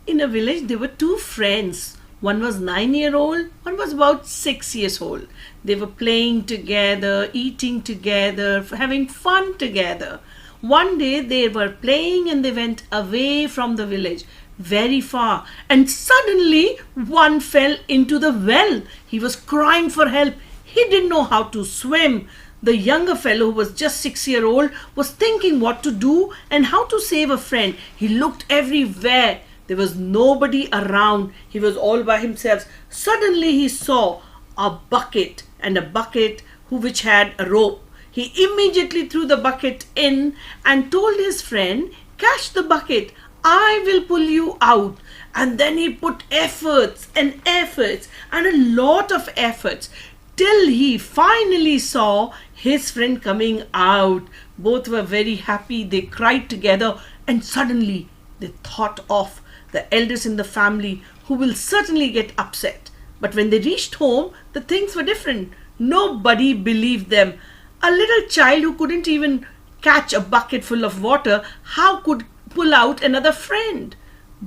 In a village, there were two friends. One was 9 year old, one was about 6 years old. They were playing together, eating together, having fun together. One day they were playing and they went away from the village, very far, and suddenly one fell into the well. He was crying for help. He didn't know how to swim. The younger fellow, who was just 6 year old, was thinking what to do and how to save a friend. He looked everywhere. There was nobody around. He was all by himself. Suddenly he saw a bucket, and a bucket which had a rope. He immediately threw the bucket in and told his friend, "Catch the bucket. I will pull you out." And then he put efforts and a lot of efforts till he finally saw his friend coming out. Both were very happy. They cried together, and suddenly they thought of the elders in the family, who will certainly get upset. But when they reached home, the things were different. Nobody believed them. A little child who couldn't even catch a bucket full of water, how could pull out another friend?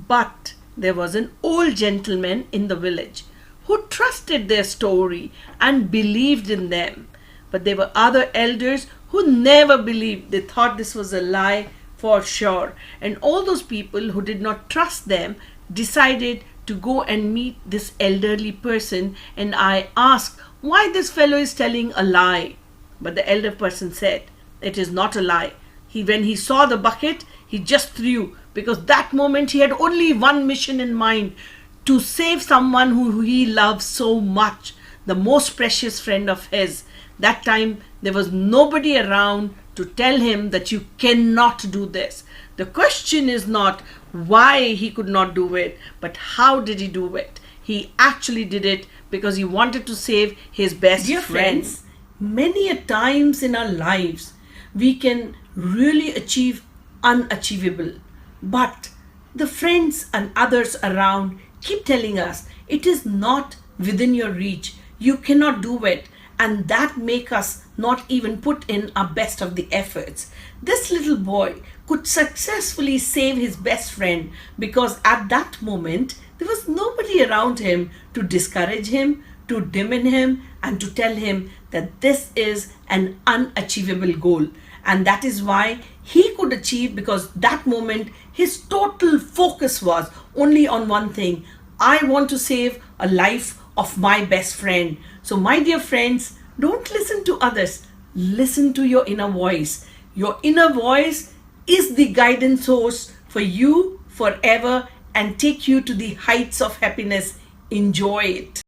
But there was an old gentleman in the village who trusted their story and believed in them. But there were other elders who never believed. They thought this was a lie for sure. And all those people who did not trust them decided to go and meet this elderly person. And I asked why this fellow is telling a lie. But the elder person said, "It is not a lie. When he saw the bucket, he just threw, because that moment he had only one mission in mind: to save someone who he loves so much, the most precious friend of his. That time there was nobody around to tell him that you cannot do this." The question is not why he could not do it, but how did he do it? He actually did it because he wanted to save his best Dear friend. friends, many a times in our lives we can really achieve unachievable, but the friends and others around keep telling us it is not within your reach, you cannot do it, and that make us not even put in our best of the efforts. This little boy could successfully save his best friend because at that moment there was nobody around him to discourage him, to demean him, and to tell him that this is an unachievable goal. And that is why he could achieve, because that moment his total focus was only on one thing: I want to save a life of my best friend. So my dear friends, don't listen to others. Listen to your inner voice. Your inner voice is the guidance source for you forever and take you to the heights of happiness. Enjoy it.